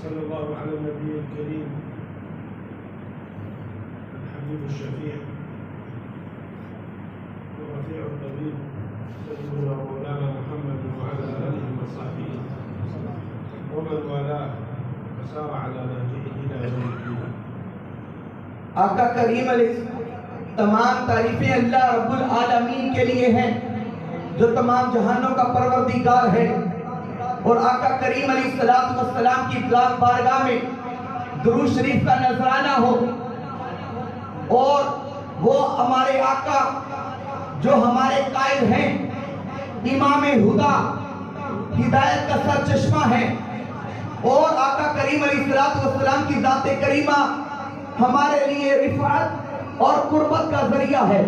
وصلى الله على النبي الكريم الحبيب الشفيع ورفيع الطبيب سيدنا مولانا محمد وعلى آله وصحبه ومن والاه وسار على نهجه إلى يوم الدين। आका करीम तमाम तारीफें अल्लाह रब्बुल आलमीन के लिए हैं जो तमाम जहानों का परवरदिगार है, और आका करीम अलैहिस्सलाम की बारगाह में दुरूद शरीफ का नजराना हो, और वो हमारे आका जो हमारे कायद हैं, इमाम हुदा, हिदायत का सरचश्मा है, और आका करीम अलैहिस्सलाम की ज़ात करीमा हमारे लिए रिफ़ात और कुर्बत का जरिया है।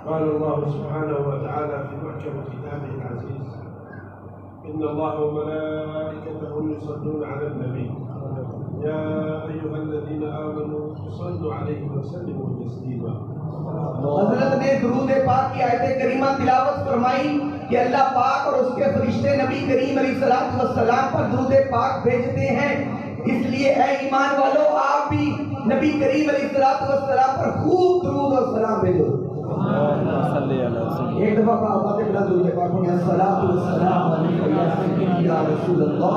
قال الله سبحانه وتعالى في محكم كتابه العزيز: إن الله وملائكته يصلون على النبي يا أيها الذين آمنوا صلوا عليه وسلموا تسليما। हज़रत ने दुरूद पाक की आयत करीमा तिलावत फरमाई कि अल्लाह पाक और उसके फरिश्ते नबी करीम अलैहिस्सलाम पर दुरूद पाक भेजते हैं, इसलिए ऐ ईमान वालों आप भी नबी करीम अलैहिस्सलाम पर खूब दुरूद और सलाम भेजो। एक दफा दुरूद पाक में अस्सलातु वस्सलामु अलैका या सय्यदी या रसूल अल्लाह,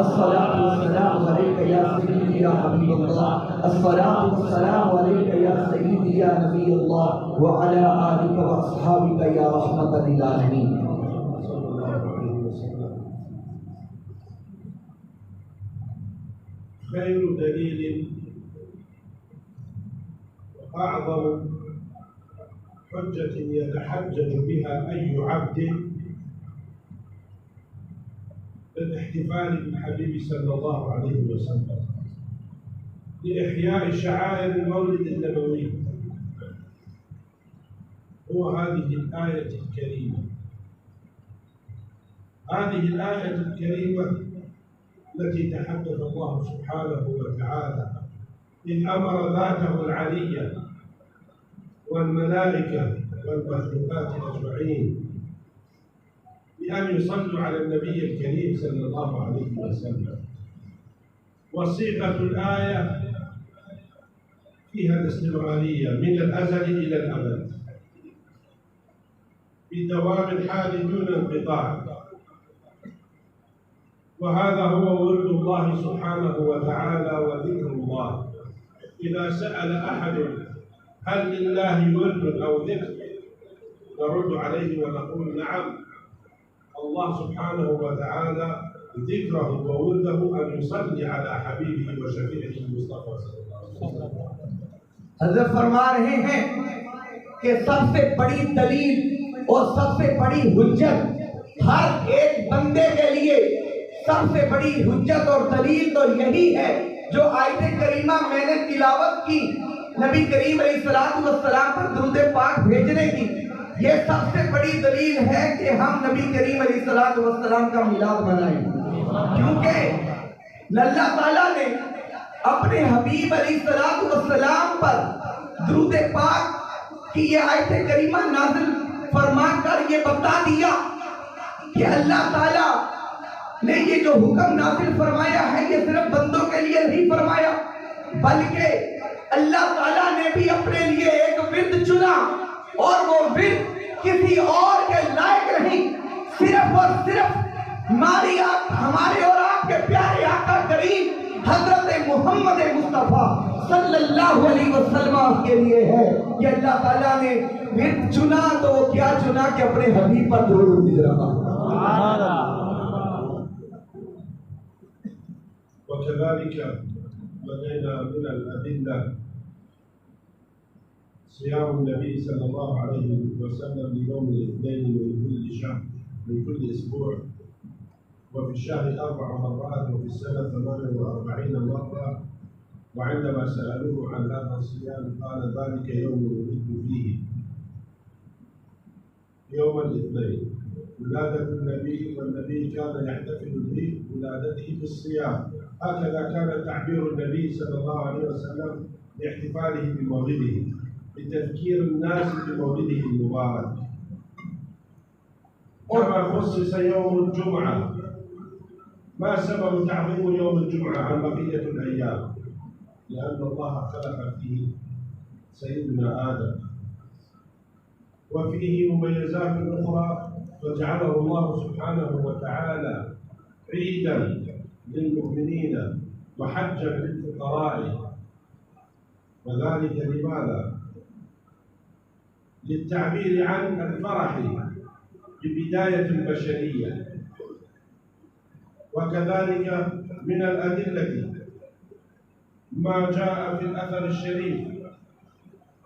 अस्सलातु वस्सलामु अलैका या सय्यदी या हबीब अल्लाह, अस्सलातु वस्सलामु अलैका या सय्यदी या नबी अल्लाह व अला आलिका व अस्हाबिका या रहमतल लिल आलमीन। خير دليل وأعظم حجة يتحجج بها أي عبد للاحتفال بالحبيب صلى الله عليه وسلم لإحياء شعائر المولد النبوي هو هذه الآية الكريمة. هذه الآية الكريمة التي تحدث الله سبحانه وتعالى إذ أمر ذاته العلية والملائكة والمخلوقات أجمعين بأن يصلوا على النبي الكريم صلى الله عليه وسلم. وصيغة الآية فيها الاستمرارية من الأزل إلى الأبد بدوام الحال دون انقطاع، وهذا هو ورد الله سبحانه وتعالى وذكر الله. إذا سأل أحد هل لله ورد أو ذكر نرد عليه ونقول نعم، الله سبحانه وتعالى ذكره وورده أن يصلي على حبيبه وشفيعه المصطفى صلى الله عليه وسلم। हज़रत फरमा रहे हैं कि सबसे बड़ी दलील और सबसे बड़ी हुज्जत हर एक बंदे के लिए सबसे बड़ी हुज्जत और दलील तो यही है जो आयत करीमा मैंने तिलावत की नबी करीम अलैहिस्सलाम पर दुरूद पाक भेजने की। ये सबसे बड़ी दलील है कि हम नबी करीम अलैहिस्सलाम का मिलाद मनाएं, क्योंकि अल्लाह ताला ने अपने हबीब अलैहिस्सलाम पर दुरूद पाक की ये आयत करीमा नाज़िल फरमाकर ये बता दिया कि अल्लाह ताला ने ये जो हुक्म नाज़िल फरमाया है ये सिर्फ बंदों के लिए नहीं फरमाया, बल्कि अल्लाह ताला ने भी अपने लिए एक विर्द चुना, और वो विर्द किसी और के लायक नहीं, सिर्फ और सिर्फ हमारे और आपके प्यारे आका करीम हजरत मोहम्मद मुस्तफा सल्लल्लाहु अलैहि वसल्लम के लिए है। कि अल्लाह ताला ने विर्द चुना तो वो क्या चुना कि अपने हबीब पर दुरूद भेजना। وكذلك لدينا من الأدلة صيام النبي صلى الله عليه وسلم ليوم الاثنين من كل شهر من كل أسبوع، وفي الشهر 4 مرات، وفي السنة 48 مرة. وعندما سألوه عن هذا الصيام قال ذلك يوم ولدت فيه، يوم الاثنين ولادة النبي، والنبي كان يحتفل بولادته بالصيام. هكذا كان تعبير النبي صلى الله عليه وسلم لاحتفاله بمولده، لتذكير الناس بمولده المبارك. كما خصص يوم الجمعة، وهو يوم الاثنين، لتذكير الناس بمولده المبارك. और अल्लाह ताला ने हजरत फरमाया है कि सबसे बड़ी दलील और सबसे बड़ी हुज्जत हर एक बंदे के लिए सबसे बड़ी दलील तो यही है जो आयत करीमा मैंने तिलावत की नबी करीम अलैहिस्सलाम पर दुरूद पाक भेजने की। ये सबसे बड़ी दलील है कि हम नबी करीम अलैहिस्सलाम पर खूब दुरूद और सलाम भेजो। ما سبب تعظيم يوم الجمعة عن بقية الأيام؟ لأن الله خلق فيه سيدنا آدم وفيه مميزات أخرى فجعله الله سبحانه وتعالى عيدا للمؤمنين وحجا للفقراء. وذلك لماذا؟ للتعبير عن الفرح ببداية البشرية. وكذلك من الأدلة ما جاء في الأثر الشريف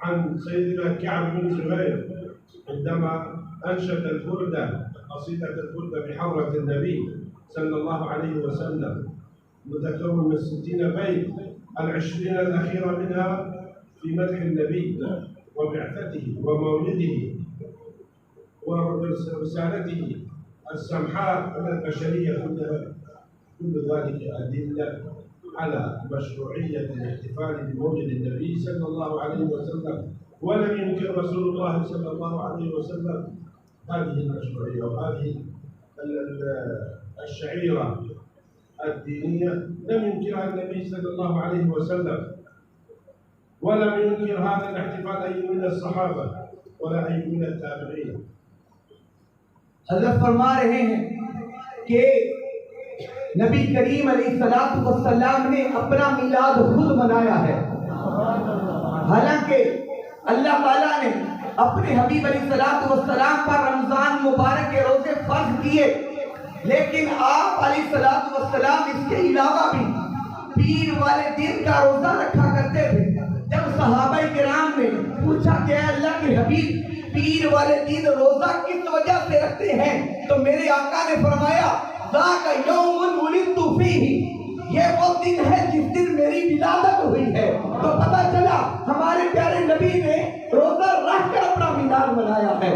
عن سيدنا كعب بن زهير عندما أنشد البردة قصيدة البردة بحضرة النبي صلى الله عليه وسلم متكون من 60 بيت، 20 الأخيرة منها في مدح النبي وبعثته ومولده ورسالته السمحاء من البشرية كلها. كل ذلك أدلة على مشروعية الاحتفال بمولد النبي صلى الله عليه وسلم، ولم ينكر رسول الله صلى الله عليه وسلم هذه المشروعية وهذه الشعيرة الدينية لم ينكرها النبي صلى الله عليه وسلم، ولم ينكر هذا الاحتفال أي من الصحابة ولا أي من التابعين. हज़रत फरमा रहे हैं कि नबी करीम अलैहिस्सलातु वस्सलाम ने अपना मिलाद खुद मनाया है। हालांकि अल्लाह ताला ने अपने हबीब अलैहिस्सलातु वस्सलाम पर रमजान मुबारक के रोजे फर्ज किए, लेकिन आप अलैहिस्सलातु वस्सलाम इसके अलावा भी पीर वाले दिन का रोजा रखा करते थे। जब सहाबा किराम ने पूछा कि अल्लाह के हबीब पीर वाले दिन रोजा किस वजह से रखते हैं, तो मेरे आका ने फरमाया ज़ाका यौमुन वुलिदतु फीही, ये वो दिन है जिस दिन मेरी विलादत हुई है। तो पता चला हमारे प्यारे नबी ने रोजा रखकर अपना मिलाद मनाया है।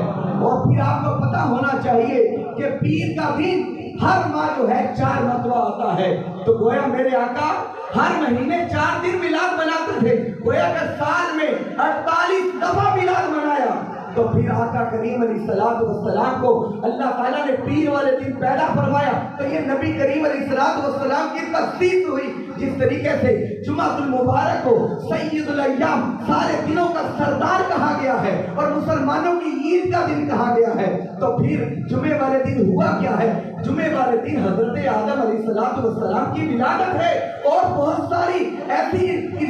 और फिर आपको पता होना चाहिए कि पीर का दिन हर माह जो है 4 मरतबा आता है। तो गोया मेरे आका हर महीने 4 दिन मिलाद मनाते थे। गोया कि साल में 48 दफा मिलाद मनाया। तो फिर आका करीम अलैहिस्सलातु वस्सलाम को अल्लाह ताला ने पीर वाले दिन पैदा फरमाया। तो ये नबी करीम अलैहिस्सलातु वस्सलाम की तखसीस हुई। जिस तरीके से जुमातुल मुबारक को सय्यदुल अय्याम सारे दिनों का सरदार कहा गया है और मुसलमानों की ईद का दिन कहा गया है, तो फिर जुमे वाले दिन हुआ क्या है? जुमे वाले दिन हजरत आदम अलैहिस्सलातु वस्सलाम की विलादत है। और बहुत सारी ऐसी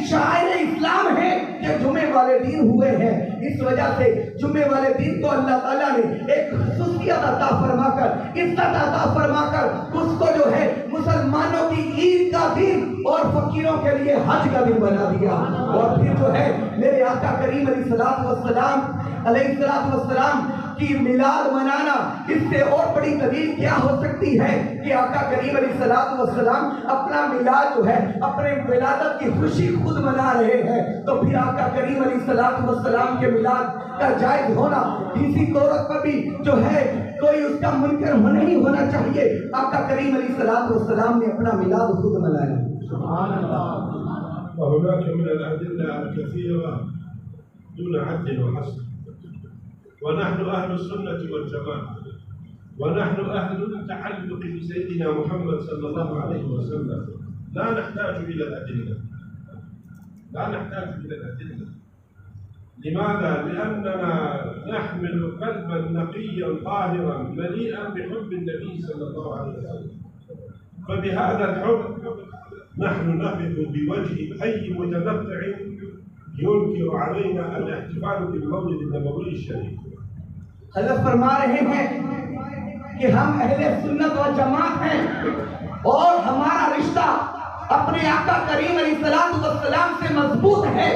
शायर इस्लाम है कि जुमे वाले दिन हुए हैं। इस वजह से जुमे वाले दिन को अल्लाह ताला ने एक खुसूसियत अता फरमाकर, इज्जत अता फरमाकर उसको जो है मुसलमानों की ईद का दिन और फकीरों के लिए हज का दिन बना दिया। और फिर जो है मेरे आका करीम अलैहिस्सलातु वस्सलाम की मिलाद मनाना, इससे और बड़ी दलील क्या हो सकती है कि आका करीम अलैहिस्सलातु वस्सलाम अपना मिलाद जो है अपने विलादत की खुशी खुद मना रहे हैं। तो फिर आका करीम अलैहिस्सलातु वस्सलाम के मिलाद का जायज होना इसी तौर पर भी जो है कोई उसका मुनकर नहीं होना चाहिए। आका करीम अलैहिस्सलातु वस्सलाम ने अपना मिलाद खुद मनाया। सुभान अल्लाह। وهناك من الأدلة الكثيرة دون حد وحصر، ونحن أهل السنة والجماعة، ونحن أهل التعلق بسيدنا محمد صلى الله عليه وسلم، لا نحتاج إلى الأدلة، لا نحتاج إلى الأدلة. لماذا؟ لأننا نحمل قلبا نقيا طاهرا مليئا بحب النبي صلى الله عليه وسلم، فبهذا الحب نحن نقف بوجه أي متنطع ينكر علينا الاحتفال بالمولد النبوي الشريف। हज़रत फरमा रहे हैं कि हम अहले सुन्नत व जमात हैं और हमारा रिश्ता अपने आका करीम अलैहिस्सलातु वस्सलाम से मजबूत है।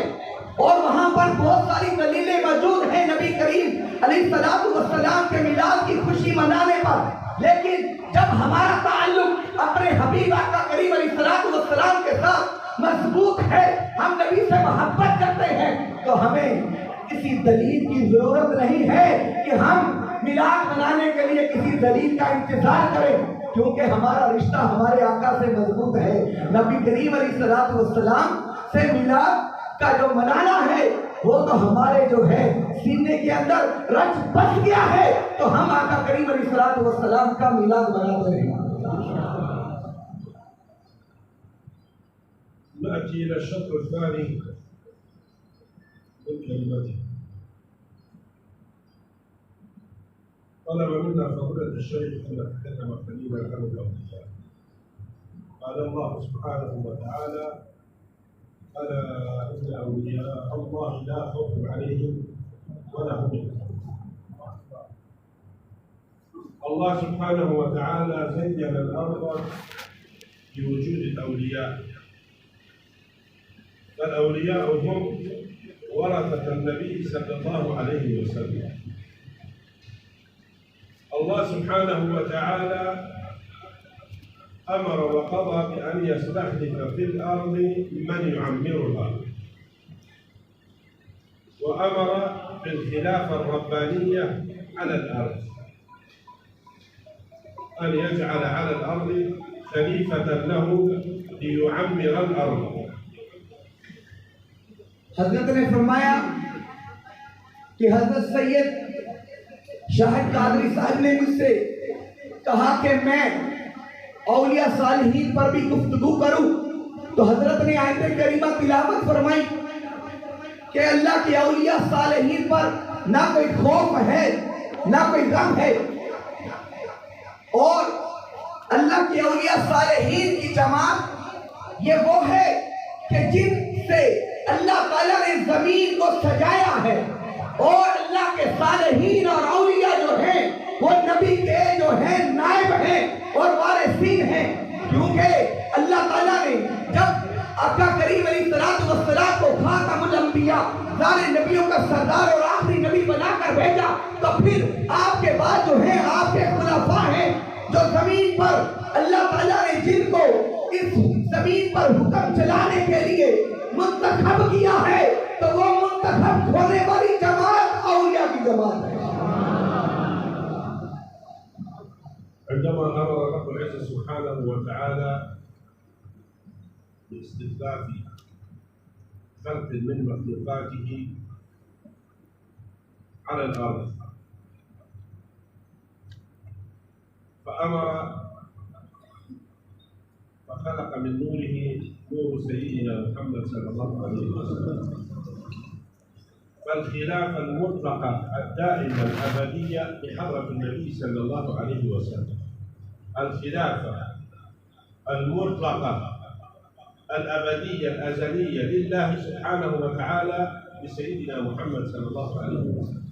और वहां पर बहुत सारी दलीलें मौजूद हैं नबी करीम अलैहिस्सलातु वस्सलाम के मिलाद की खुशी मनाने पर। लेकिन जब हमारा ताल्लुक अपने हबीब आका करीम अलैहिस्सलातु वस्सलाम के साथ मजबूत है, हम नबी से मोहब्बत करते हैं, तो हमें किसी दलील की जरूरत नहीं है कि हम मिलाद मनाने के लिए किसी दलील का इंतजार करें, क्योंकि हमारा रिश्ता हमारे आका से मजबूत है। नबी करीम अलैहिस्सलातु वस्सलाम से मिलाद का जो मनाना है वो तो हमारे जो है सीने के अंदर रच बस गया है। तो हम आका करीम अलैहिस्सलातु वस्सलाम का मिलाद मनाते रहेंगे। نأتي إلى الشطر الثاني من كلمته. طلب منا فضيلة الشيخ أن نتكلم قليلا عن الأولياء. قال الله سبحانه وتعالى: ألا إن أولياء الله لا خوف عليهم ولا هم يحزنون. الله سبحانه وتعالى زين الأرض بوجود الأولياء، فالأولياء هم ورثة النبي صلى الله عليه وسلم. الله سبحانه وتعالى أمر وقضى بأن يستخلف في الأرض من يعمرها، وأمر بالخلافة الربانية على الأرض، أن يجعل على الأرض خليفة له ليعمر الأرض. हजरत ने फरमाया कि हजरत सैयद शाहिद कादरी साहब ने मुझसे कहा कि मैं औलिया सालिहीन पर भी गुफ्तगू करूं, तो हजरत ने आयत करीमा तिलावत फरमाई कि अल्लाह के औलिया सालिहीन पर ना कोई खौफ है ना कोई गम है, और अल्लाह के औलिया सालिहीन की जमात ये वो है कि जिनसे अल्लाह ताला ने जमीन को सजाया है, और अल्लाह के सालिहीन और औलिया जो हैं वो नबी के जो हैं नायब हैं और वारिसीन हैं, क्योंकि अल्लाह ताला ने जब आका करीम अलैहिस्सलातु वस्सलाम को खातमुल अंबिया, सारे नबियों का सरदार और आखिरी नबी बनाकर भेजा, तो फिर आपके बाद जो है आपके खुलाफा हैं जो जमीन पर अल्लाह ताला ने जिनको इस जमीन पर हुक्म चलाने के लिए मुंतखब किया है, तो वो मुंतखब होने वाली जमात औलिया की जमात है। عندما أمر رب العزة سبحانه وتعالى باستخلاف خلق من مخلوقاته على الأرض، فخلق من نوره نور سيدنا محمد صلى الله عليه وسلم. فالخلافة المطلقة الدائمة الأبدية بحضرة النبي صلى الله عليه وسلم، الخلافة المطلقة الأبدية الأزلية لله سبحانه وتعالى بسيدنا محمد صلى الله عليه وسلم.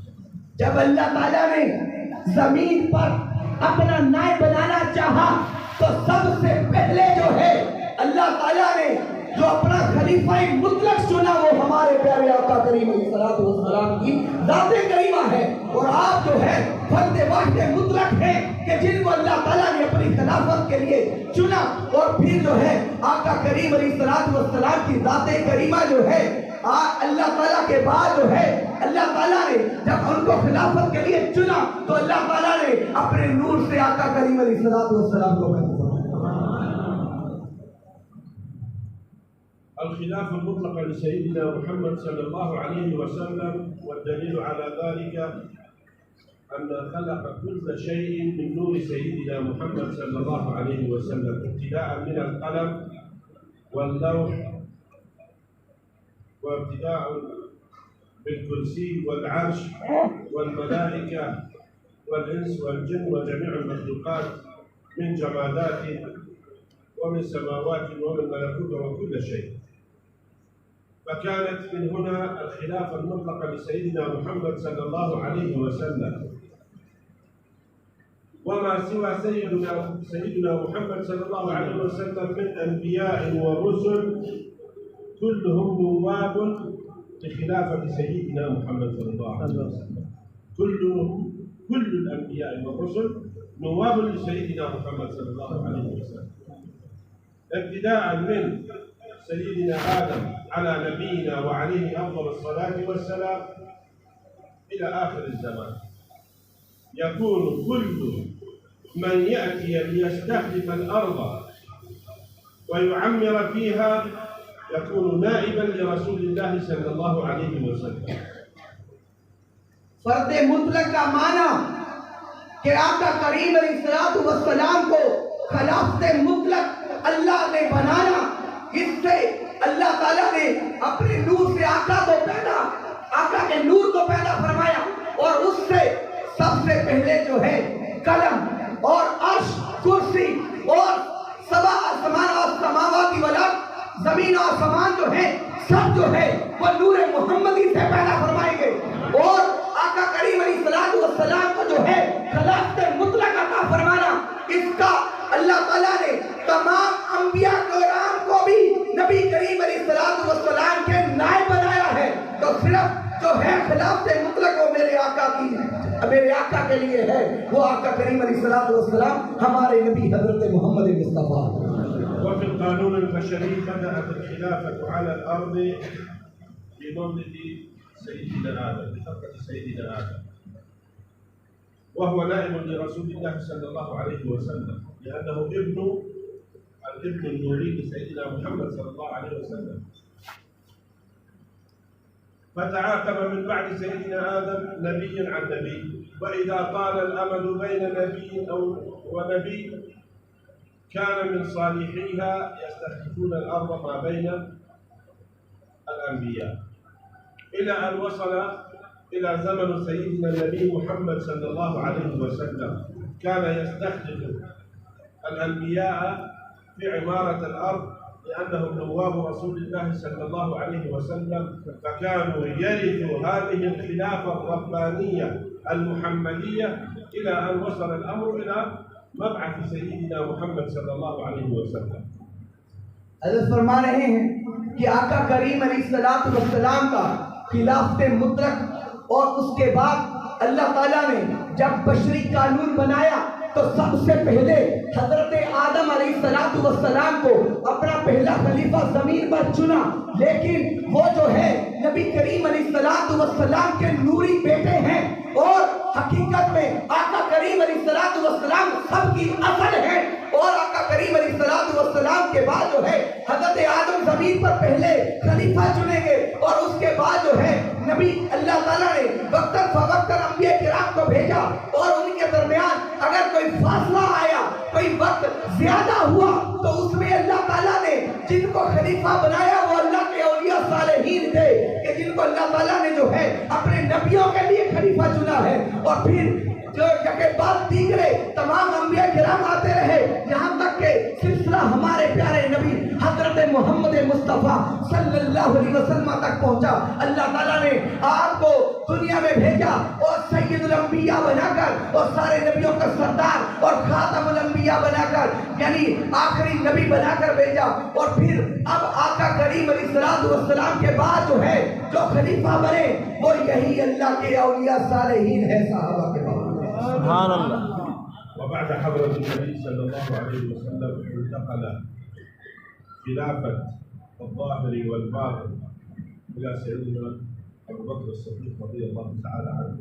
जब अल्लाह ताला ने जमीन पर अपना नायब बनाना चाहा, तो सबसे पहले जो है अल्लाह ताला ने जो अपना खलीफा मुतलक चुना वो हमारे प्यारे आका करीम अलैहिस्सलातु वस्सलाम की ज़ाते करीमा है, और आप जो है फर्द वाहिद मुतलक है कि जिनको अल्लाह ताला ने अपनी खिलाफत के लिए चुना, और फिर जो है आका करीम अलैहिस्सलातु वस्सलाम की ज़ाते करीमा जो है अल्लाह ताला के बाद जो है अल्लाह ताला ने जब उनको खिलाफत के लिए चुना, तो अल्लाह ताला ने अपने नूर से आका करीम अलैहिस्सलातु वस्सलाम को الخلافة المطلقة لسيدنا محمد صلى الله عليه وسلم، والدليل على ذلك أن خلق كل شيء من نور سيدنا محمد صلى الله عليه وسلم، ابتداء من القلم واللوح، وابتداء بالكرسي والعرش والملائكة والإنس والجن وجميع المخلوقات من جمادات ومن سماوات ومن ملكوت وكل شيء. فكانت من هنا الخلافة المطلقة لسيدنا محمد صلى الله عليه وسلم، وما سوى سيدنا محمد صلى الله عليه وسلم من أنبياء ورسل كلهم نواب لخلافة سيدنا محمد صلى الله عليه وسلم. كل الأنبياء والرسل نواب لسيدنا محمد صلى الله عليه وسلم، ابتداء من سيدنا آدم على نبينا وعليه أفضل الصلاة والسلام إلى آخر الزمان. يكون كل من يأتي ليستخلف الأرض ويعمر فيها يكون نائبا لرسول الله صلى الله عليه وسلم. फर्द मुतलक का माना कि आका करीम अलैहिस्सलातु वस्सलाम को खिलाफत मुतलक अल्लाह ने बनाना, इससे अपने नूर से आका के नूर को पैदा फरमाया और उससे सबसे पहले जो है कलम और अर्श, कुर्सी और सबा आसमान और समावाती वाला जमीन और आसमान जो है सब जो है वो नूर मोहम्मदी से पैदा फरमाए गए। और आका करीम अलैहिस्सलातु वस्सलाम को जो है खिलाफत मुतलक अता फरमाना, इसका अल्लाह ताला ने तमाम अंबिया कराम को भी नबी करीम अलैहिस्सलातु वस्सलाम के नायब बनाया है। तो सिर्फ जो है खिलाफत मुतलक वो मेरे आका की है, मेरे आका के लिए है। वो आका करीम अलैहिस्सलातु वस्सलाम हमारे नबी हजरत मोहम्मद मुस्तफा। وفي القانون البشري بدأت الخلافة على الأرض بمولد سيدنا آدم، بخلقة سيدنا آدم، وهو نائب لرسول الله صلى الله عليه وسلم، لأنه الابن النوري لسيدنا محمد صلى الله عليه وسلم. فتعاقب من بعد سيدنا آدم نبي عن نبي، وإذا طال الأمد بين نبي ونبي كان من صالحيها يستخلفون الأرض ما بين الأنبياء، إلى أن وصل إلى زمن سيدنا النبي محمد صلى الله عليه وسلم، كان يستخلف الأنبياء في عمارة الأرض لأنهم نواب رسول الله صلى الله عليه وسلم، فكانوا يرثوا هذه الخلافة الربانية المحمدية إلى أن وصل الأمر إلى مبعث سيدنا محمد صلى الله عليه वसल्लम। हज़रत फरमा रहे हैं कि आका करीम अलैहिस्सलातु वस्सलाम का खिलाफत मुतलक और उसके बाद अल्लाह ताला ने जब बशरी कानून बनाया तो सबसे पहले हजरत आदम अलैहिस्सलातु वस्सलाम को अपना पहला खलीफा जमीन पर चुना, लेकिन वो जो है नबी करीम अलैहिस्सलातु वस्सलाम के नूरी बेटे हैं और हकीकत में आका करीम अलैहिस्सलातु वस्सलाम सबकी असल है। और आका करीम अलैहिस्सलातु वस्सलाम के बाद जो है हजरत आदम जमीन पर पहले खलीफा चुनेंगे और उसके बाद जो है नबी अल्लाह ताला ने वक्तन फवक्तन अंबिया किराम को भेजा और उनके दरमियान अगर कोई फासला आया, कोई वक्त ज्यादा हुआ तो उसमें अल्लाह ताला ने जिनको खलीफा बनाया वो अल्लाह के औलिया सालेहीन थे कि जिनको अल्लाह ताला ने जो है अपने नबियों के लिए खलीफा चुना है। और फिर जो के बाद दीगरे तमाम अंबिया किराम आते रहे, यहाँ तक के सिलसिला हमारे प्यारे नबी हजरत मोहम्मद मुस्तफा सल्लल्लाहु अलैहि वसल्लम तक पहुंचा। अल्लाह ताला ने आपको दुनिया में भेजा और सैयदुल अंबिया बनाकर और सारे नबियों का सरदार और खातमुल अंबिया बनाकर यानी आखिरी नबी बनाकर भेजा। और फिर अब आका करीम अलैहिस्सलातु वस्सलाम के बाद जो है जो खलीफा बने वो यही अल्लाह के औलिया सालेहीन है, सहाबा के बाद। सुभान अल्लाह। وبعد حضرة النبي صلى الله عليه وسلم انتقل خلافة الظاهر والباطن إلى سيدنا أبو بكر الصديق رضي الله تعالى عنه،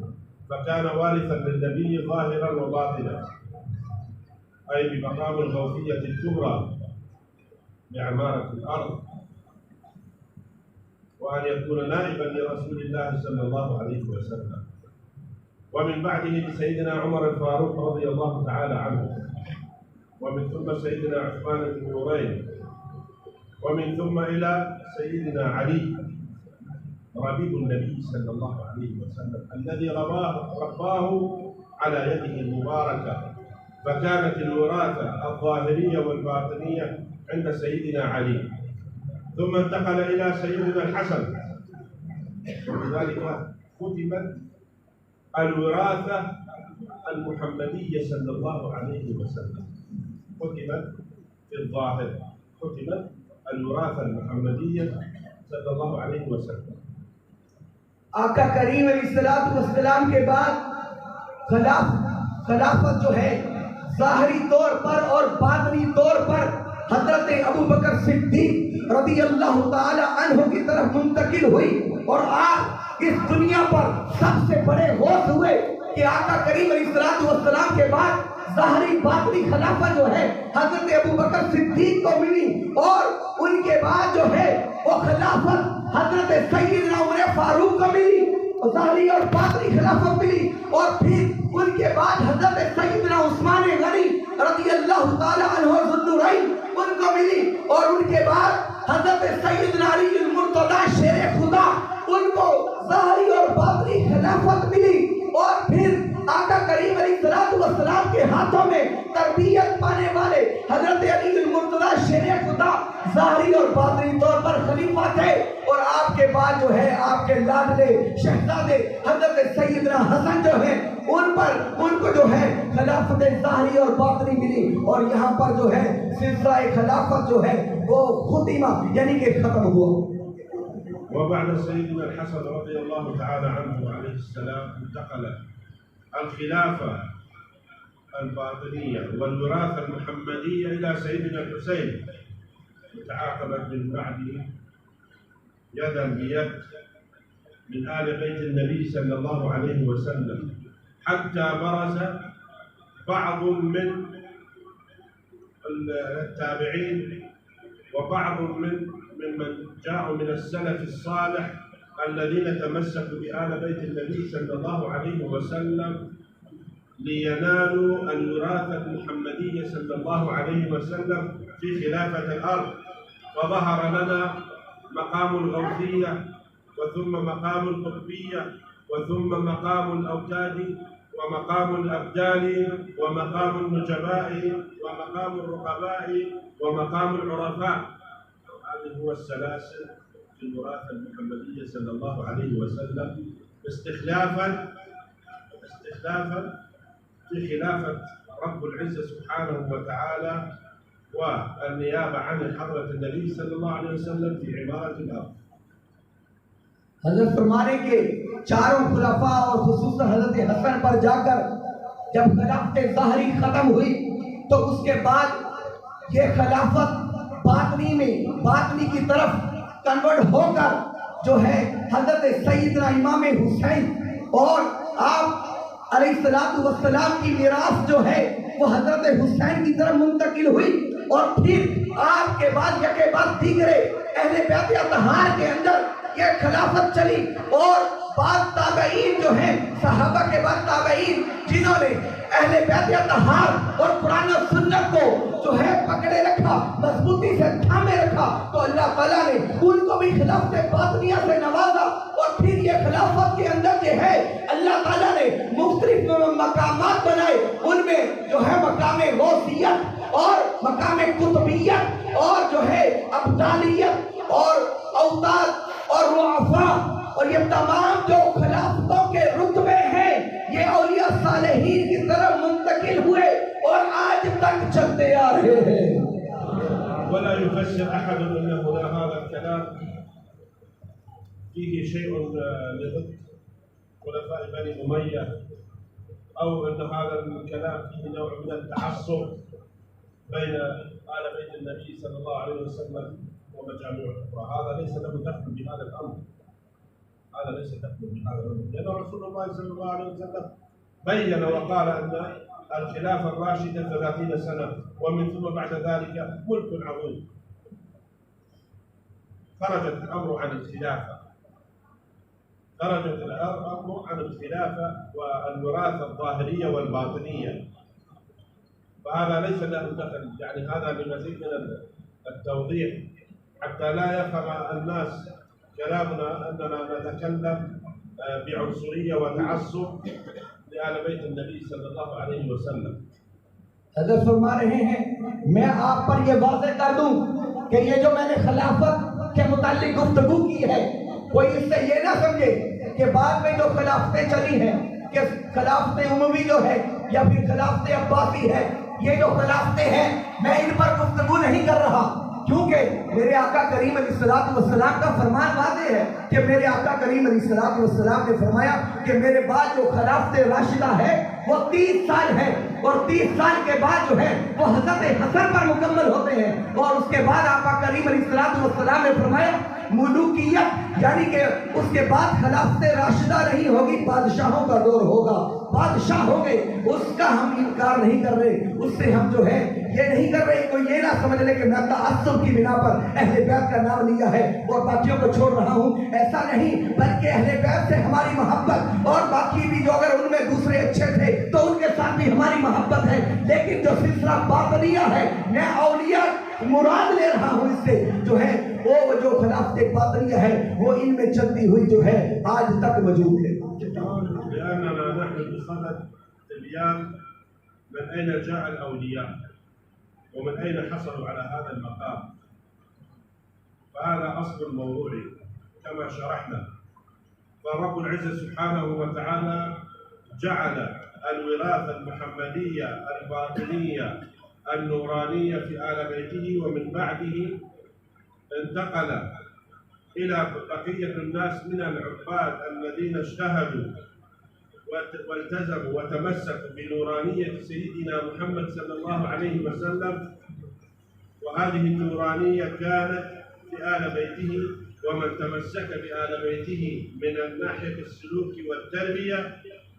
فكان وارثا للنبي ظاهرا وباطنا، أي بمقام الغوثية الكبرى بعمارة الأرض، وأن يكون نائبا لرسول الله صلى الله عليه وسلم. ومن بعده سيدنا عمر الفاروق رضي الله تعالى عنه، ومن ثم سيدنا عثمان بن نورين، ومن ثم إلى سيدنا علي ربيب النبي صلى الله عليه وسلم الذي رباه على يده المباركة، فكانت الوراثة الظاهرية والباطنية عند سيدنا علي، ثم انتقل إلى سيدنا الحسن، وبذلك ختمت الوراثة المحمدية صلى الله عليه وسلم، ختمت في الظاهر، ختمت الوراثة المحمدية صلى الله عليه وسلم. आका करीम अलैहिस्सलातु वस्सलाम के बाद खिलाफत जो है ज़ाहिरी तौर पर और बातनी तौर पर हजरत अबू बकर सिद्दीक रज़ी अल्लाह ताला अन्हु की तरफ मुंतकिल हुई। और आज इस दुनिया पर सबसे बड़े होश हुए कि आका करीम अलैहिस्सलातु वस्सलाम के बाद ज़ाहिरी बातनी खिलाफत जो है हजरत अबू बकर सिद्दीक को मिली और उनके बाद जो है वो खिलाफत हजरत सैयदना उमर फारूक को मिली, ज़ाहिरी और बातनी खिलाफत मिली। और फिर उनके बाद हजरत सैयदना उस्मान गनी रज़ी अल्लाह ताला अन्हु ज़ुन्नुरैन उनको मिली और उनके बाद हजरत सैयदना अली मुर्तजा शेर खुदा, उनको ज़ाहिरी और बातिनी खिलाफत मिली और फिर आका करीम अलैहिस्सलाम के हाथों में तरबियत पाने वाले हजरत अली मुर्तजा शेर खुदा ज़ाहिरी और बातिनी तौर पर खलीफा थे। और आपके बाद जो है आपके लाडले शहजादे हजरत सैयदना हसन जो है उनको जो है खिलाफत ज़ाहिरी और बातिनी मिली और यहाँ पर जो है सिलसिला खिलाफत जो है वो खुतीमा यानी कि खत्म हुआ। وبعد سيدنا الحسن رضي الله تعالى عنه عليه السلام انتقلت الخلافة الباطنية والوراثة المحمدية إلى سيدنا الحسين، وتعاقبت من بعده يدا بيد من آل بيت النبي صلى الله عليه وسلم، حتى برز بعض من التابعين وبعض ممن جاءوا من السلف الصالح الذين تمسكوا بآل بيت النبي صلى الله عليه وسلم لينالوا الوراثة المحمدية صلى الله عليه وسلم في خلافة الأرض. فظهر لنا مقام الغوثية، وثم مقام القطبية، وثم مقام الأوتاد، ومقام الأبدال، ومقام النجباء، ومقام الرقباء، ومقام العرفاء. هذه هو السلاسل في الوراثة المحمدية صلى الله عليه وسلم استخلافا في خلافة رب العزة سبحانه وتعالى والنيابة عن حضرة النبي صلى الله عليه وسلم في عمارة الأرض. हजरत फरमाने के चारों खुलाफा और खुसूसन हजरत हसन पर जाकर जब खिलाफत ज़ाहिरी खत्म हुई तो उसके बाद ये खिलाफत बातनी की तरफ कन्वर्ट होकर जो है हजरत सैयदना इमाम हुसैन और आप अलैहिस्सलाम की मिरास जो है वो हजरत हुसैन की तरफ मुंतकिल हुई। और फिर आपके बाद यके बाद दीगरे अहले बैत अतहार के अंदर ये खिलाफत चली और बाद ताबईन जो है सहाबा के बाद ताबईन जिन्होंने अहले बैत अतहार और कुरान और सुन्नत को जो है पकड़े रखा, मजबूती से थामे रखा, तो अल्लाह ताला ने उनको भी खिलाफत बातिनिया से नवाजा। और फिर ये खिलाफत के अंदर जो है अल्लाह ताला ने मुख्तलिफ मकामात बनाए, उनमें जो है मकामे गौसियत और मकामे कुतुबियत और जो है अब्दालियत और औताद और रुआफा, और ये तमाम जो खिलाफतों के रुतबे हैं ये औलिया सालेहीन की तरफ मुंतकिल हुए और आज तक चलते आ रहे हैं। ولا يفسر أحد أن هذا الكلام فيه شيء لضد خلفاء بني أمية، أو أن هذا الكلام فيه نوع من التعصب بين آل بيت النبي صلى الله عليه وسلم ومجامع أخرى. هذا ليس له دخل بهذا الأمر، هذا ليس دخل بهذا الأمر، لأن رسول الله صلى الله عليه وسلم بين وقال أن الخلافة الراشدة 30 سنة ومن ثم بعد ذلك ملك عظيم. خرجت الأمر عن الخلافة، خرجت الأمر عن الخلافة والوراثة الظاهرية والباطنية، فهذا ليس له دخل. يعني هذا بمزيد من التوضيح حتى لا يفهم الناس كلامنا أننا نتكلم بعنصرية وتعصب لآل بيت النبي صلى الله عليه वसल्लम। हज़रत फरमा रहे हैं मैं आप पर ये वाज़ेह कर दूं कि ये जो मैंने खिलाफत के मुताल्लिक गुफ्तगू की है कोई इससे ये ना समझे कि बाद में जो खिलाफतें चली हैं कि खिलाफत उमवी जो है या फिर खिलाफत अब्बासी है, ये जो खिलाफतें हैं मैं इन पर गुफ्तगू नहीं कर रहा, क्योंकि मेरे आका करीम अलैहिस्सलाम का फरमान वाज़ेह है कि मेरे आका करीम अलैहिस्सलाम ने फरमाया कि मेरे बाद जो खिलाफत राशिदा है वो 30 साल है और 30 साल के बाद जो है वो हज़रत हसन पर मुकम्मल होते हैं। और उसके बाद आका करीम अलैहिस्सलाम ने फरमाया मुलूकियत यानी कि उसके बाद खिलाफत राशिदा नहीं होगी, बादशाहों का दौर होगा, बादशाह होंगे। उसका हम इनकार नहीं कर रहे, उससे हम जो है ये नहीं कर रहे, कोई ये ना समझ ले कि मैं तअस्सुब की बिना पर अहले बैत का नाम लिया है और बाकियों को छोड़ रहा हूँ, ऐसा नहीं, बल्कि अहले बैत से हमारी मोहब्बत और बाकी भी जो अगर उनमें दूसरे अच्छे थे तो उनके साथ भी हमारी मोहब्बत है। लेकिन जो सिलसिला बातिनिया है, मैं औलिया मुराद ले रहा हूँ इससे जो है वो जो खिलाफत बातिनिया है वो इनमें चलती हुई जो है आज तक मौजूद है। لأننا نحن بصدد تبيان من أين جاء الأولياء ومن أين حصلوا على هذا المقام، فهذا أصل الموضوع كما شرحنا. فرب العزة سبحانه وتعالى جعل الوراثة المحمدية الباطنية النورانية في آل بيته، ومن بعده انتقل إلى بقية الناس من العباد الذين اجتهدوا والتزموا وتمسكوا بنورانية سيدنا محمد صلى الله عليه وسلم، وهذه النورانية كانت في آل بيته، ومن تمسك بآل بيته من الناحية السلوك والتربية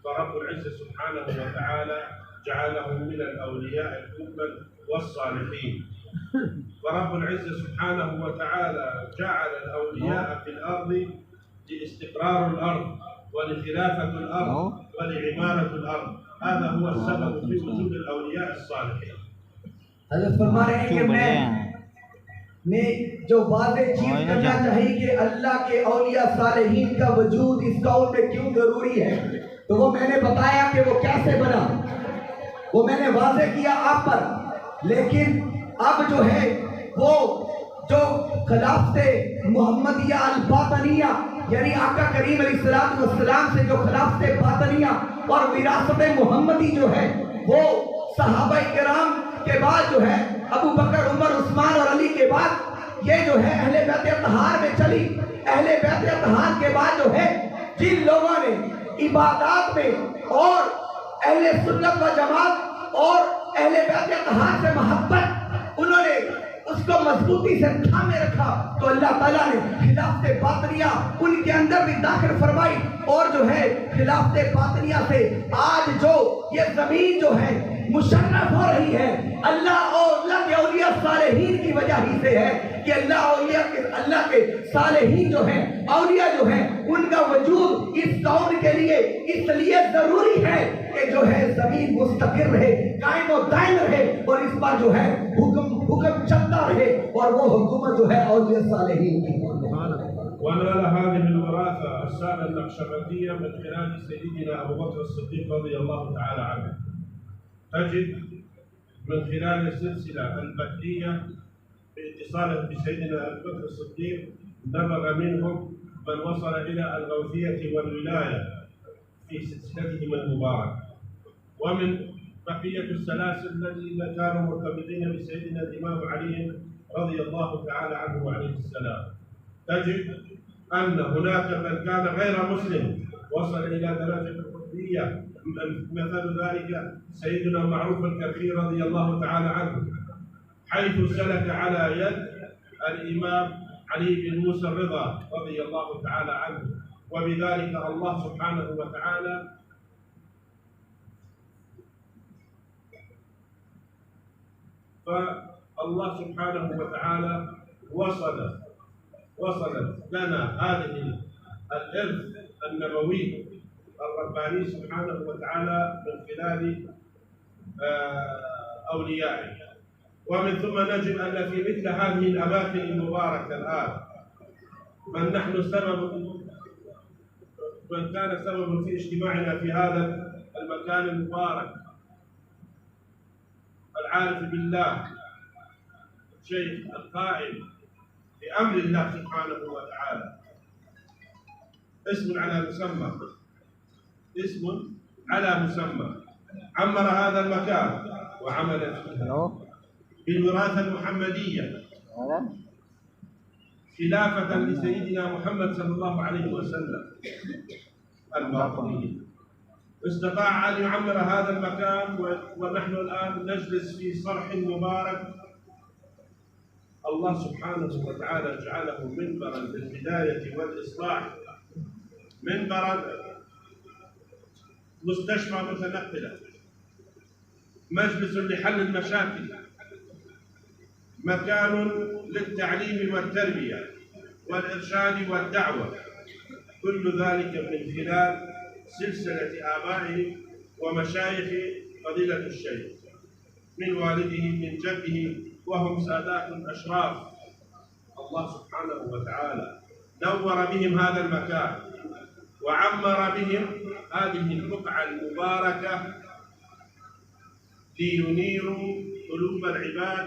فرب العزة سبحانه وتعالى جعلهم من الأولياء الكمل والصالحين. ورب العزة سبحانه وتعالى جعل الأولياء في الأرض لاستقرار الأرض ولخلافة الأرض ولعمارة الأرض، هذا هو السبب في وجود الأولياء الصالحين. हज़रत फरमा रहे हैं कि मैं जो वादे चीज करना चाहिए कि अल्लाह के औलिया सालेहीन का वजूद इस कौन में क्यों जरूरी है, तो वो मैंने बताया कि वो कैसे बना, वो मैंने वादे किया आप पर। लेकिन अब जो है वो जो खिलाफत मोहम्मदिया अल बातनिया यानी आका करीम अलैहिस्सलाम से जो खिलाफत बातनिया और विरासत मोहम्मदी जो है वो सहाबा किराम के बाद जो है अबू बकर उमर उस्मान और अली के बाद ये जो है अहले बैत अतहार में चली। अहले बैत अतहार के बाद जो है जिन लोगों ने इबादत में और अहले सुन्नत व जमात और अहले बैत अतहार से मोहब्बत उन्होंने उसको मजबूती से थामे रखा, तो अल्लाह ताला ने खिलाफत बातनिया उनके अंदर भी दाखिल फरमाई। और जो है खिलाफत बातनिया से आज जो ये जमीन जो है मुशर्रफ हो रही है अल्लाह और अल्लाह के औलिया सालेहीन की वजह ही से है कि अल्लाह के सालेहीन जो है औलिया जो है उनका वजूद इस कौम के लिए इसलिए जरूरी है कि जो है जमीन मुस्तकिर रहे, कायम और दायम रहे और इस पर जो है हुक्म चलता रहे और वो हुकूमत जो है औलिया सालेहीन की। ونال هذه الوراثة السادة النقشبندية من خلال سيدنا أبو بكر الصديق رضي الله تعالى عنه. تجد من خلال السلسلة البدرية باتصاله بسيدنا أبو بكر الصديق نبغ منهم من وصل إلى الغوثية والولاية في سلسلتهم المباركة، ومن بقية السلاسل الذين كانوا مرتبطين بسيدنا الإمام علي رضي الله تعالى عنه وعليه السلام. تجد أن هناك من كان غير مسلم وصل إلى درجة القطبية، مثل ذلك سيدنا معروف الكرخي رضي الله تعالى عنه، حيث سلك على يد الإمام علي بن موسى الرضا رضي الله تعالى عنه، وبذلك الله سبحانه وتعالى فالله سبحانه وتعالى وصلت لنا هذه الإرث النبوي الرباني سبحانه وتعالى من خلال أوليائه. ومن ثم نجد أن في مثل هذه الأماكن المباركة الآن من كان سبب في اجتماعنا في هذا المكان المبارك العارف بالله الشيخ القائم بأمر الله سبحانه وتعالى، اسم على مسمى عمر هذا المكان وعمل بالوراثة المحمدية خلافة لسيدنا محمد صلى الله عليه وسلم الباطنية، استطاع أن يعمر هذا المكان ونحن الآن نجلس في صرح مبارك. الله سبحانه وتعالى جعله منبرا للهداية والإصلاح، منبرا مستشفى متنقلة، مجلس لحل المشاكل، مكان للتعليم والتربية والإرشاد والدعوة، كل ذلك من خلال سلسلة آبائه ومشايخ فضيلة الشيخ من والده من جده وهم سادات أشراف. الله سبحانه وتعالى نور بهم هذا المكان وعمر بهم هذه البقعة المباركة لينيروا قلوب العباد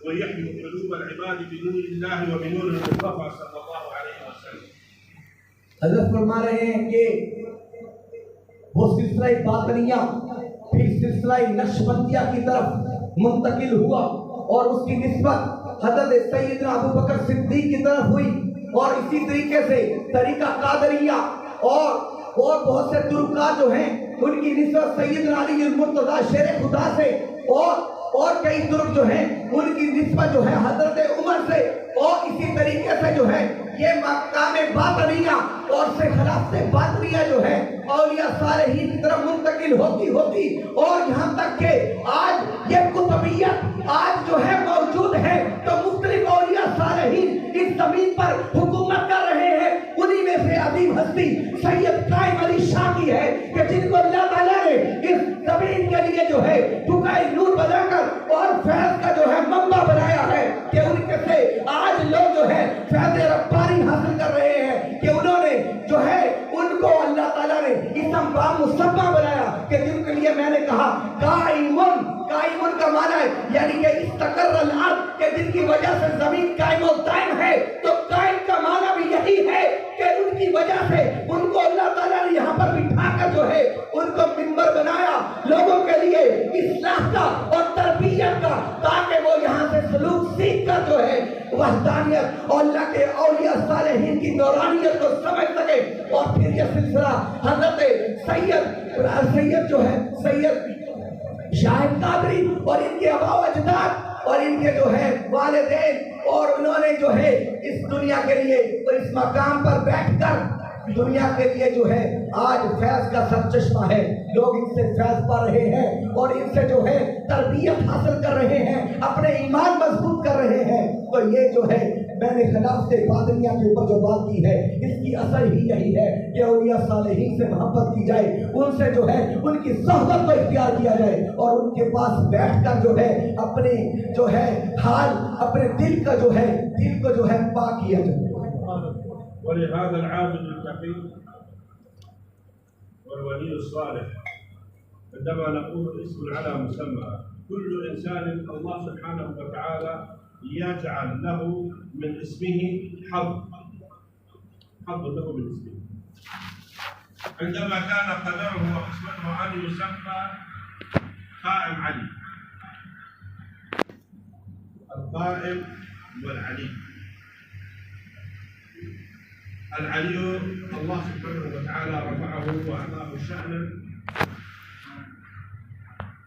ويحيوا قلوب العباد بنور الله وبنور المصطفى صلى الله عليه وسلم. हज़रत फरमा रहे हैं कि वो सिलसिला बातनिया फिर सिलसिला नक्शबंदिया की तरफ मुंतकिल हुआ और उसकी निस्बत हज़रत सैयदना अबू बकर सिद्दीक की तरफ हुई और इसी तरीके से तरीका कादरिया और बहुत से तुर्का जो हैं उनकी निस्बत सैयदना अली मुर्तज़ा शेर खुदा से और कई तुर्क जो हैं उनकी निस्बत जो है हज़रत उमर से और इसी तरीके से जो है ये मकाम बातनिया और से खिलाफ से बातनिया जो है औलिया सालेहीन की तरफ मुंतकिल होती और यहाँ तक के आज ये कुतुबियत आज जो है मौजूद है तो मुख्तलिफ औलिया सालेहीन इस जमीन पर हुकूमत कर रहे हैं। उन्हीं में से अजीम हस्ती सैयद कायम अली शाह की है कि जिनको अल्लाह ताला ने इस जमीन के लिए जो है टुकाई नूर बनाकर और फैज का जो है मंबा बनाया है कि उनके से आज लोग जो है फैज रब्बानी हासिल कर रहे हैं कि उन्होंने जो है उनको अल्लाह ताला ने इसम बा मुसम्मा बनाया कि जिनके लिए मैंने कहा काइमुन का माना है यानी कि इस्तक़र्रल अर्द के जिनकी वजह से जमीन कायम और दायम है। तो कायम का माना भी यही है कि उनकी वजह से उनको अल्लाह ताला ने यहाँ पर बिठाकर जो है उनको मिंबर बनाया लोगों के लिए इस्लाह का और तरबियत का ताकि वो यहाँ से सलूक सीख कर जो है वहदानियत और अल्लाह के औलिया सालेहीन की नौरानियत को समझ सके। और फिर ये सिलसिला हज़रत सैयद जो है सैयद शाहिद कादरी और इनके अबाव अजदाद और इनके जो है वालिदैन और उन्होंने जो है इस दुनिया के लिए और इस मकाम पर बैठकर दुनिया के लिए जो है आज फैज का सरचश्मा है। लोग इनसे फैज पा रहे हैं और इनसे जो है तरबियत हासिल कर रहे हैं अपने ईमान मजबूत कर रहे हैं। तो ये जो है मैंने खिलाफ से बादनिया के ऊपर जो बात की है इसकी असर ही यही है कि औलिया सालेहीन से मोहब्बत की जाए उनसे जो है उनकी सोहबत को इख्तियार किया जाए और उनके पास बैठकर जो है अपने जो है हाल अपने दिल को जो है पाक किया जाए। ولهذا العابد التقي والولي الصالح عندما نقول اسم على مسمى كل انسان الله سبحانه وتعالى يجعل له من اسمه حظ له من اسمه. عندما كان قدره وقسمته ان يسمى قائم علي القائم والعلي. العلي الله سبحانه وتعالى رفعه واعطاه شأنا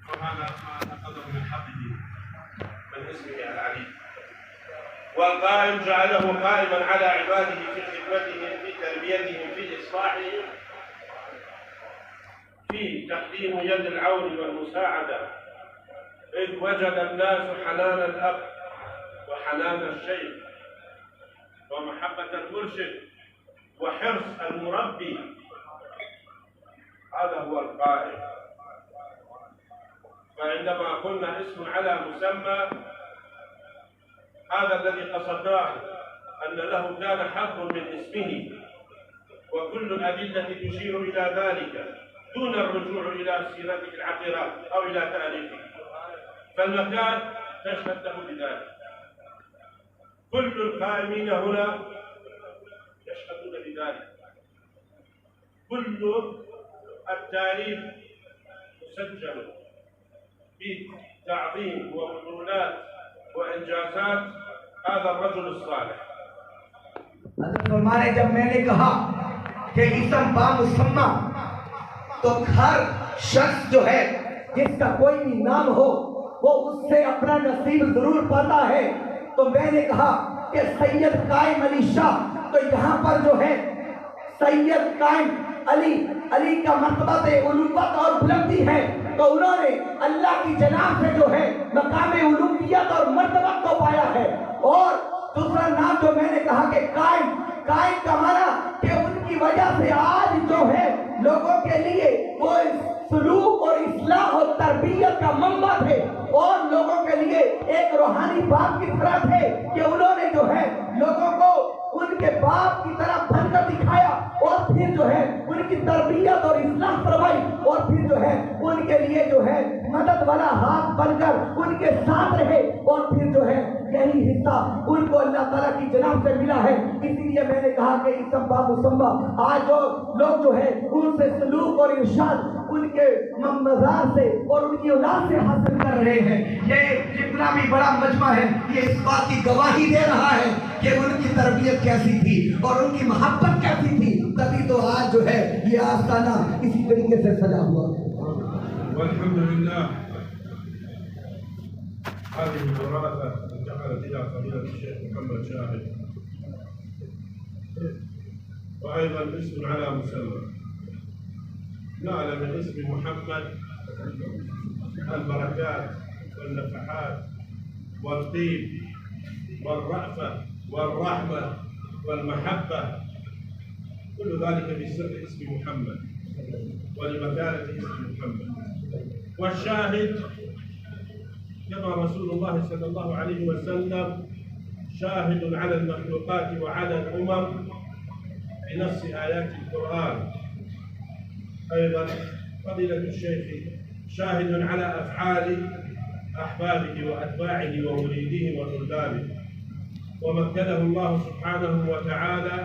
وهذا ما اخذه من حظه من اسمه العلي. والقائم جعله قائما على عباده في خدمتهم في تربيتهم في اصلاحهم في تقديم يد العون والمساعده اذ وجد الناس حنان الاب وحنان الشيخ ومحبه المرشد وحرص المربي. هذا هو القائم. فعندما قلنا اسم على مسمى هذا الذي قصدناه أن له كان حظ من اسمه وكل الأدلة تشير إلى ذلك دون الرجوع إلى سيرته العطرة أو إلى تاريخه فالمكان تشهد له بذلك. كل القائمين هنا يشهدون بذلك. كل التاريخ مسجل بتعظيم وبطولات وإنجازات هذا الرجل الصالح. फरमाने जब मैंने कहा कि इसम बा मुसम्मा तो हर शख्स जो है जिसका कोई भी नाम हो वो उससे अपना नसीब जरूर पाता है। तो मैंने कहा कि सैयद कायम अली शाह तो यहाँ पर जो है सैयद कायम अली का मर्तबा उलूवत और बुलंदी है। तो उन्होंने अल्लाह की जनाब से जो है मकाम उलूहियत और मर्तबा को पाया है। और दूसरा नाम जो मैंने कहा कि कायम का माना कि उनकी वजह से आज जो है लोगों के लिए वो सलूक और इस्लाह और तरबियत का मंबा थे और लोगों के लिए एक रूहानी बाप की तरह थे कि उन्होंने जो है लोगों को उनके बाप की तरह बनकर दिखाया और फिर जो है उनकी तरबियत और इस्लाह करवाई और फिर जो है उनके लिए जो है मदद वाला हाथ बनकर उनके साथ रहे और फिर जो है यही हिस्सा उनको अल्लाह ताला की जनाब से मिला है। इसीलिए मैंने कहा कि इसम्बा मुसम्बा आज जो लोग जो है उनसे सलूक और इरशाद उनके मज़ार से और उनकी औलाद से हासिल कर रहे हैं। ये जितना भी बड़ा मजमा है ये इस बात की गवाही दे रहा है कि उनकी तरबियत कैसी थी और उनकी मोहब्बत कैसी थी, तभी तो आज जो है ये आस्ताना इसी तरीके से सजा हुआ। अल्हम्दुलिल्लाह هذه الوراثة انتقلت إلى فضيلة الشيخ محمد شاهد، وأيضا اسم على مسمى نال من اسم محمد البركات والنفحات والطيب والرأفة والرحمة والمحبة، كل ذلك بسر اسم محمد ولمكانة اسم محمد. والشاهد كما رسول الله صلى الله عليه وسلم شاهد على المخلوقات وعلى الأمم بنص آيات القرآن. أيضا فضيلة الشيخ شاهد على أفعال أحبابه وأتباعه ومريديه وطلابه، ومكنه الله سبحانه وتعالى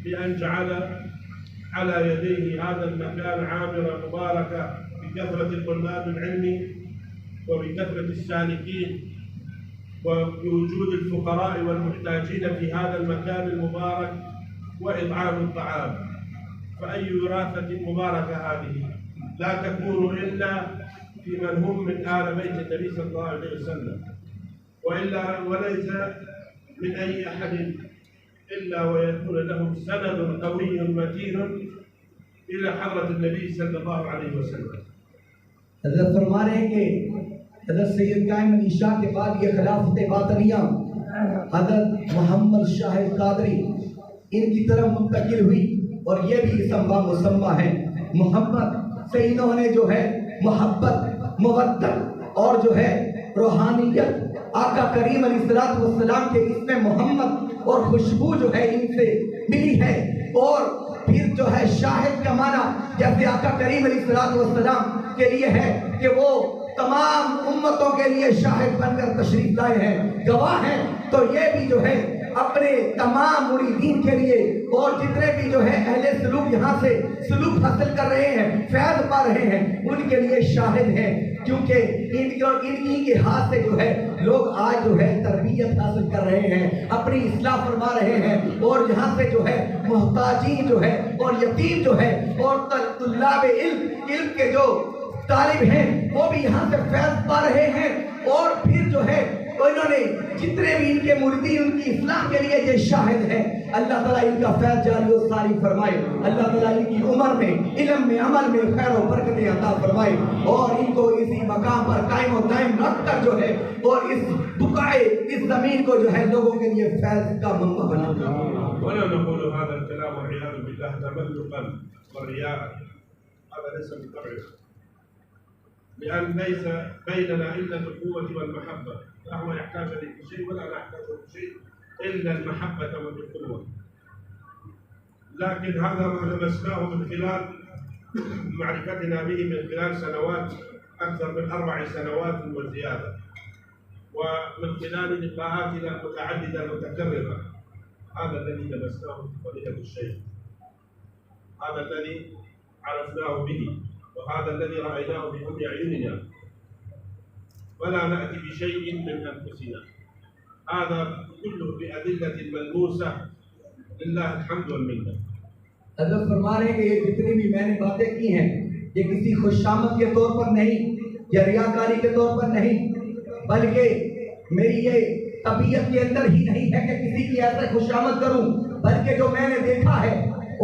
بأن جعل على يديه هذا المكان عامرا مباركا بكثرة الطلاب العلم وبكثرة السالكين وبوجود الفقراء والمحتاجين في هذا المكان المبارك وإطعام الطعام. فأي وراثة مباركة هذه لا تكون إلا في من هم من آل بيت النبي صلى الله عليه وسلم، وليس من أي أحد إلا ويكون لهم سند قوي متين إلى حضرة النبي صلى الله عليه وسلم. हज़रत फरमा रहे हैं कि हज़रत सैयद कायम अली शाह के बाद ये खिलाफत बातनिया हज़रत मोहम्मद शाहिद कादरी इनकी तरफ मुंतकिल हुई और ये भी इसम्बा मुसम्मा है। मोहम्मद से इन्होंने जो है मोहब्बत मुवद्दत और जो है रूहानियत आका करीम अलैहिस्सलातु वस्सलाम के इसमें मोहम्मद और खुशबू जो है इनसे मिली है। और फिर जो है शाहिद का माना जैसे आका करीम अलैहिस्सलातु वस्सलाम के लिए है कि वो तमाम उम्मतों के लिए शाहिद बनकर तशरीफ लाए हैं, गवाह हैं। तो ये भी जो है अपने तमाम मुरीदीन के लिए और जितने भी जो है अहले सलूक यहाँ से सलूक हासिल कर रहे हैं, फैज़ पा रहे हैं, उनके लिए शाहिद हैं, क्योंकि इनकी के हाथ से जो है लोग आज जो है तरबियत हासिल कर रहे हैं, अपनी इस्लाह फरमा रहे हैं और यहाँ से जो है मोहताजीन जो है और यतीम जो है और तुल्लाब इल्म के जो तालिब हैं वो भी यहाँ से फैज़ पा रहे हैं। और फिर जो है तो इन्होंने जितने भी इनके मुरीदी उनकी इस्लाह के लिए ये शाहिद है। अल्लाह ताला इनका फैज़ जारी और सारी फरमाए, अल्लाह ताला इनकी उम्र में इल्म में अमल में खैर और बरकतें अता फरमाए और इनको इसी मकाम पर कायम और दायम रख कर जो है और इस बुकाए इस जमीन को जो है लोगों के लिए फैज़ का मंबा बना दे। ولا نقول هذا الكلام والعياذ بالله تملقا ورياء، هذا ليس بطبعنا، لأن ليس بيننا إلا الأخوة والمحبة، لا هو يحتاج لي بشيء ولا أنا أحتاج بشيء إلا المحبة والأخوة. لكن هذا ما لمسناه من خلال معرفتنا به من خلال سنوات أكثر من 4 سنوات وزيادة، ومن خلال لقاءاتنا المتعددة المتكررة. هذا الذي لمسناه في فضيلة الشيخ، هذا الذي عرفناه به، وهذا الذي رأيناه بأم أعيننا، ولا نأتي بشيء من أنفسنا. هذا كله بأدلة ملموسة، لله الحمد والمنة. हज़रत फरमा रहे हैं कि ये जितनी भी मैंने बातें की हैं ये किसी खुशामद के तौर पर नहीं या रियाकारी के तौर पर नहीं, बल्कि मेरी ये तबीयत के अंदर ही नहीं है कि किसी की ऐसे खुशामद करूं, बल्कि जो मैंने देखा है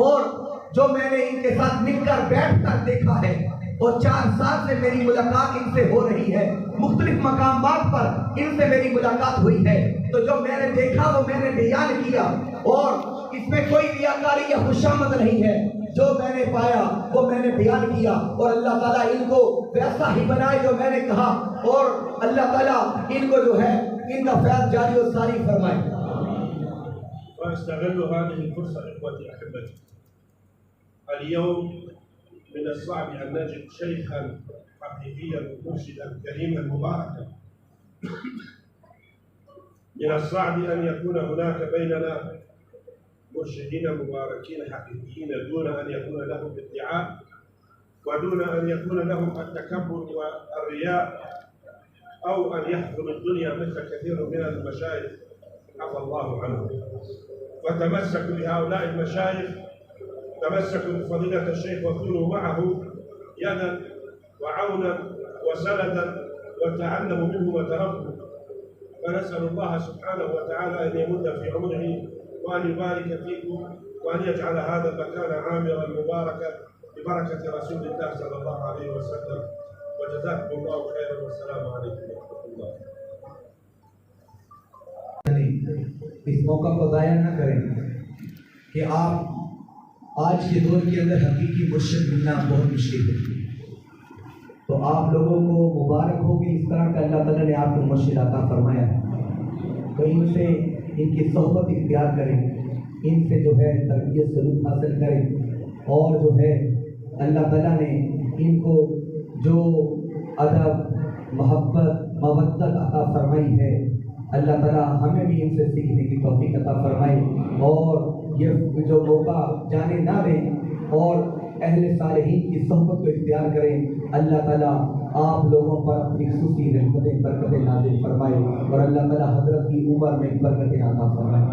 और जो मैंने इनके साथ मिलकर बैठकर देखा है और 4 साल से मेरी मुलाकात इनसे हो रही है, मुख्तलिफ मकामात पर इनसे मेरी मुलाकात हुई है। तो जो मैंने देखा वो मैंने बयान किया, और इसमें कोई रियाकारी या खुशामद नहीं है। जो मैंने पाया वो मैंने बयान किया, और अल्लाह ताला इनको वैसा ही बनाए जो मैंने कहा, और अल्लाह ताला इनको जो है इनका फैज़ जारी और सारी फरमाए। واستغل هذه الفرصه اخوتي احبتي. اليوم من الصعب ان نجد شيخا حقيقيا مرشدا كريما مباركا. من الصعب ان يكون هناك بيننا مرشدين مباركين حقيقيين دون ان يكون لهم ادعاء ودون ان يكون لهم التكبر والرياء او ان يحكم الدنيا مثل كثير من المشايخ عفى الله عنهم. فتمسكوا بهؤلاء المشايخ، تمسكوا بفضيلة الشيخ وكونوا معه يدا وعونا وسندا وتعلموا منه وتربوا. فنسأل الله سبحانه وتعالى أن يمد في عمره وأن يبارك فيكم وأن يجعل هذا المكان عامرا مباركا ببركة رسول الله صلى الله عليه وسلم. وجزاكم الله خيرا والسلام عليكم ورحمة الله. इस मौका को ज़ाया न करें कि आप आज के दौर के अंदर हकीकी मुर्शिद मिलना बहुत मुश्किल है। तो आप लोगों को मुबारक हो कि इस तरह का अल्लाह ताला ने आपको मुर्शिद अता फरमाया है। तो इनसे इनकी सोहबत इख्तियार करें, इनसे जो है तरबियत सलूक हासिल करें, और जो है अल्लाह ताला ने इनको जो अदब मोहब्बत मवद्दत अता फरमाई है, अल्लाह ताला हमें भी इनसे सीखने की तौफीक अता फरमाए, और ये जो मौका जाने ना दें और अहले सालेहीन की सोहबत को इख्तियार करें। अल्लाह ताला आप लोगों पर अपनी खुशी रहमतें बरकतें नाज़िल फरमाए, और अल्लाह ताला हज़रत की उम्र में बरकतें अता फरमाए।